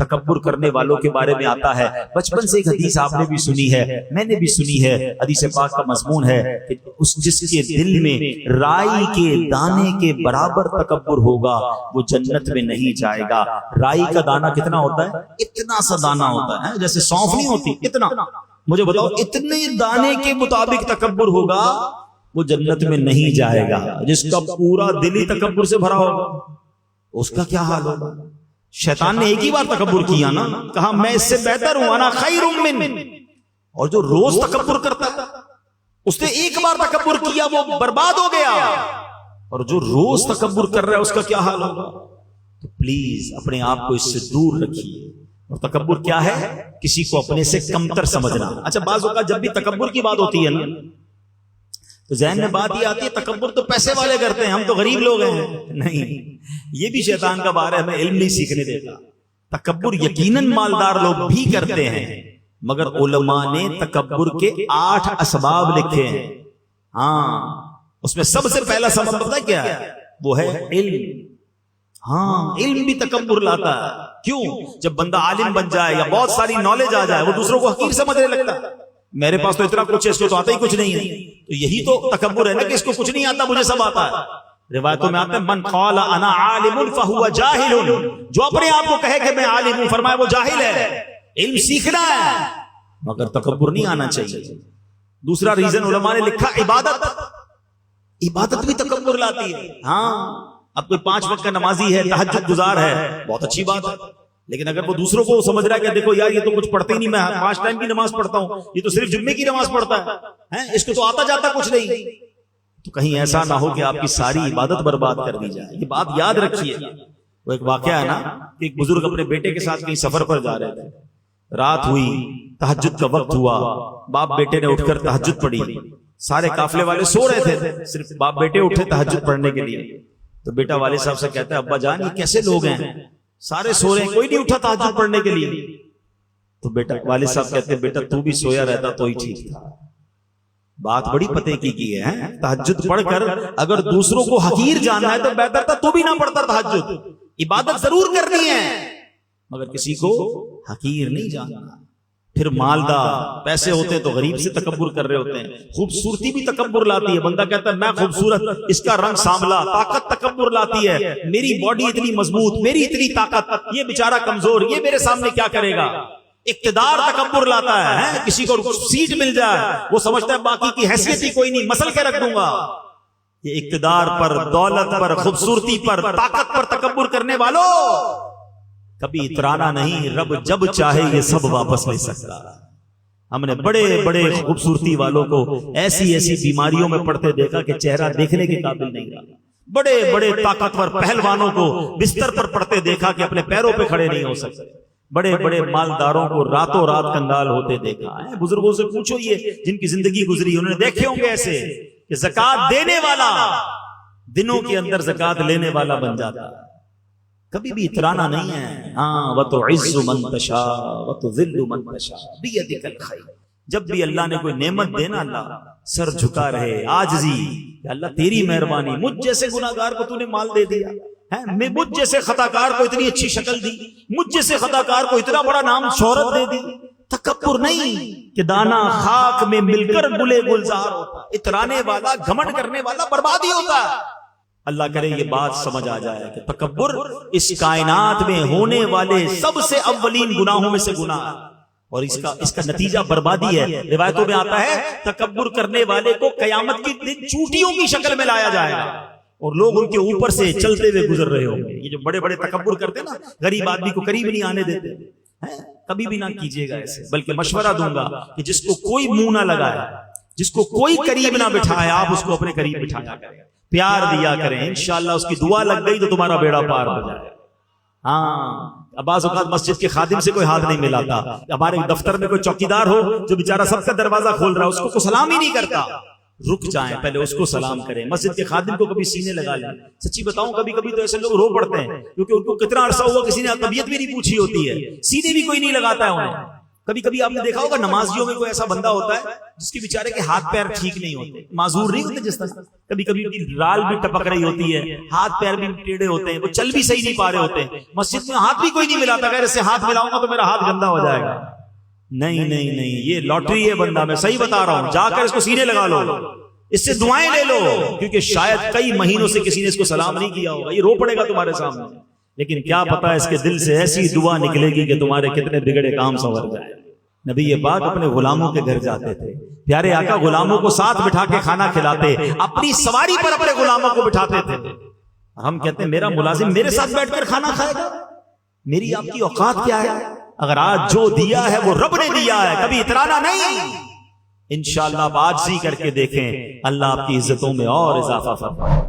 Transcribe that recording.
تکبر کرنے والوں کے بارے میں آتا ہے. بچپن سے ایک حدیث آپ نے بھی سنی ہے, میں نے بھی سنی ہے. حدیث پاک کا مضمون ہے کہ جس کے دل میں رائی کے دانے کے برابر تکبر ہوگا وہ جنت میں نہیں جائے گا. رائی کا دانہ کتنا ہوتا ہے؟ اتنا سا دانہ ہوتا ہے, جیسے سونف نہیں ہوتی, اتنا. مجھے بتاؤ اتنے دانے کے مطابق تکبر ہوگا وہ جنت میں نہیں جائے گا. جس کا پورا دل ہی تکبر سے بھرا ہوگا اس کا کیا حال ہوگا؟ شیطان نے ایک ہی بار تکبر کیا نا, کہا میں اس سے بہتر ہوں, انا خیر من. اور جو روز تکبر کرتا ہے اس نے ایک بار تکبر کیا وہ برباد ہو گیا, اور جو روز تکبر کر رہا ہے اس کا کیا حال ہوگا؟ تو پلیز اپنے آپ کو اس سے دور رکھیے. اور تکبر کیا ہے؟ کسی کو اپنے سے کمتر سمجھنا. اچھا بعض اوقات جب بھی تکبر کی بات ہوتی ہے نا تو ذہن میں بات یہ آتی ہے تکبر تو پیسے والے کرتے ہیں, ہم تو غریب لوگ ہیں. نہیں, یہ بھی شیطان کا بار ہے, ہمیں علم نہیں سیکھنے دیتا. تکبر یقیناً مالدار لوگ بھی کرتے ہیں, مگر علماء نے تکبر کے 8 اسباب لکھے ہیں. ہاں, اس میں سب سے پہلا سبب پتہ ہے کیا ہے؟ وہ ہے علم. ہاں, علم بھی تکبر لاتا ہے. کیوں؟ جب بندہ عالم بن جائے یا بہت ساری نالج آ جائے وہ دوسروں کو حقیر سمجھنے لگتا ہے. میرے پاس تو اتنا کچھ ہے, اس کو تو آتا ہی کچھ نہیں ہے. تو یہی تو تکبر ہے نا کہ اس کو کچھ نہیں آتا, مجھے سب آتا ہے. روایتوں میں آتا ہے من قال انا عالم فهو جاہل, جو اپنے آپ کو کہے کہ میں عالم ہوں, فرمایا وہ جاہل ہے. علم سیکھنا ہے مگر تکبر نہیں آنا چاہیے. دوسرا ریزن علماء نے لکھا عبادت. عبادت بھی تکبر لاتی ہے. ہاں, اب کوئی 5 وقت کا نمازی ہے, تہجد گزار ہے, بہت اچھی بات ہے, لیکن اگر وہ دوسروں کو سمجھ رہا ہے کہ دیکھو یار یہ تو کچھ پڑھتے ہی نہیں, میں 5 ٹائم کی نماز پڑھتا ہوں, یہ تو صرف جمعے کی نماز پڑھتا ہے, اس کو تو آتا جاتا کچھ نہیں, تو کہیں ایسا نہ ہو کہ آپ کی ساری عبادت برباد کر دی جائے. یہ بات یاد رکھیے. وہ ایک واقعہ ہے نا کہ ایک بزرگ اپنے بیٹے کے ساتھ کہیں سفر پر جا رہے تھے, رات ہوئی, تہجد کا وقت ہوا, باپ بیٹے نے اٹھ کر تہجد پڑھی. سارے قافلے والے سو رہے تھے, صرف باپ بیٹے اٹھے تہجد پڑھنے کے لیے. تو بیٹا والد صاحب سے کہتا ہے ابا جان یہ کیسے لوگ ہیں, سارے سو رہے ہیں, کوئی نہیں اٹھا تہجد پڑھنے کے لیے. تو بیٹا والد صاحب کہتے ہیں بیٹا تو بھی سویا رہتا تو ہی ٹھیک تھا. بات بڑی پتے کی ہے. تہجد پڑھ کر اگر دوسروں کو حقیر جاننا ہے تو بہتر تھا تو بھی نہ پڑھتا تہجد. عبادت ضرور کرنی ہے مگر کسی کو حقیر نہیں جاننا. پھر مالدار, پیسے ہوتے تو غریب سے تکبر کر رہے ہوتے ہیں. خوبصورتی بھی تکبر لاتی ہے. بندہ کہتا ہے میں خوبصورت, اس کا رنگ سانولا. طاقت تکبر لاتی ہے, میری باڈی اتنی مضبوط, میری اتنی طاقت, یہ بیچارہ کمزور, یہ میرے سامنے کیا کرے گا. اقتدار تکبر لاتا ہے. کسی کو سیٹ مل جائے وہ سمجھتا ہے باقی کی حیثیت ہی کوئی نہیں, مسل کے رکھ دوں گا. یہ اقتدار پر, دولت پر, خوبصورتی پر, طاقت پر تکبر کرنے والوں کبھی اترانا نہیں. رب جب چاہے یہ سب واپس لے سکتا. ہم نے بڑے بڑے خوبصورتی والوں کو ایسی ایسی بیماریوں میں پڑتے دیکھا کہ چہرہ دیکھنے کے قابل نہیں رہا. بڑے بڑے طاقتور پہلوانوں کو بستر پر پڑتے دیکھا کہ اپنے پیروں پہ کھڑے نہیں ہو سکتے. بڑے بڑے مالداروں کو راتوں رات کنگال ہوتے دیکھا ہے. بزرگوں سے پوچھو یہ جن کی زندگی گزری انہوں نے دیکھے ہوں گے ایسے کہ زکات دینے والا دنوں کے اندر زکات لینے والا بن جاتا. کبھی بھی اترانا نہیں ہے. ہاں وَتُعِزُّ مَن تَشَاءُ وَتُذِلُّ مَن تَشَاءُ بِيَدِكَ الْخَيْرُ. جب بھی اللہ نے کوئی نعمت دینا اللہ سر جھکا رہے, عاجزی, کہ اللہ تیری مہربانی, مجھ جیسے گناہگار کو تو نے مال دے دیا, میں مجھ جیسے خطاکار کو اتنی اچھی شکل دی, مجھ جیسے خطاکار کو اتنا بڑا نام شہرت دے دی. تکبر نہیں کہ دانا خاک میں مل کر گلے گلزار ہوتا. اترانے والا, گھمنڈ کرنے والا بربادی ہوتا ہے. اللہ کرے یہ بات سمجھ آ جائے کہ تکبر اس کائنات میں ہونے والے سب سے اولین گناہوں میں سے گناہ ہے, اور اس کا نتیجہ بربادی ہے. روایتوں میں آتا ہے تکبر کرنے والے کو قیامت کی دن چوٹیوں کی شکل میں لایا جائے گا اور لوگ ان کے اوپر سے چلتے ہوئے گزر رہے ہوں گے. یہ جو بڑے بڑے تکبر کرتے ہیں نا, غریب آدمی کو قریب نہیں آنے دیتے, کبھی بھی نہ کیجیے گا ایسے. بلکہ مشورہ دوں گا کہ جس کو کوئی منہ نہ لگائے, جس کو کوئی قریب نہ بٹھائے, آپ اس کو اپنے قریب بٹھایا کریں, پیار دیا کریں. انشاءاللہ اس کی دعا لگ گئی تو تمہارا بیڑا پار ہو جائے. ہاں, بعض اوقات مسجد کے خادم سے کوئی ہاتھ نہیں ملاتا. ہمارے دفتر میں کوئی چوکیدار ہو جو بیچارہ سب کا دروازہ کھول رہا ہے, اس کو کوئی سلام ہی نہیں کرتا. رک جائیں, پہلے اس کو سلام کریں. مسجد کے خادم کو کبھی سینے لگا لیں. سچی بتاؤں کبھی کبھی تو ایسے لوگ رو پڑتے ہیں کیونکہ ان کو کتنا عرصہ ہوا کسی نے طبیعت بھی نہیں پوچھی ہوتی ہے, سینے بھی کوئی نہیں لگاتا ہے انہیں. کبھی کبھی آپ نے دیکھا ہوگا نمازیوں میں کوئی ایسا بندہ ہوتا ہے جس کے بیچارے کے ہاتھ پیر ٹھیک نہیں ہوتے، معذور نہیں ہوتے، جس طرح کبھی کبھی رال بھی ٹپک رہی ہوتی ہے، ہاتھ پیر بھی ٹیڑھے ہوتے ہیں، وہ چل بھی صحیح نہیں پا رہے ہوتے ہیں، مسجد میں ہاتھ بھی کوئی نہیں ملاتا، اگر اس سے ہاتھ ملاؤں گا تو میرا ہاتھ گندا ہو جائے گا۔ نہیں نہیں نہیں، یہ لاٹری ہے بندہ، میں صحیح بتا رہا ہوں، جا کر اس کو سینے لگا لو، اس سے دعائیں لے لو، کیونکہ شاید کئی مہینوں سے کسی نے اس کو سلام نہیں کیا ہوگا، یہ رو پڑے گا تمہارے سامنے، لیکن کیا پتا اس کے دل سے ایسی دعا نکلے گی کہ تمہارے کتنے بگڑے کام سنور جائے۔ نبی پاک اپنے غلاموں کے گھر جاتے تھے، پیارے آقا غلاموں کو ساتھ بٹھا کے کھانا کھلاتے، اپنی سواری پر اپنے غلاموں کو بٹھاتے تھے۔ ہم کہتے ہیں میرا ملازم میرے ساتھ بیٹھ کر کھانا کھائے گا، میری آپ کی اوقات کیا ہے؟ اگر آج جو دیا ہے وہ رب نے دیا ہے، کبھی اترانا نہیں۔ انشاءاللہ آپ عاجزی کر کے دیکھیں، اللہ آپ کی عزتوں میں اور اضافہ فرمائے۔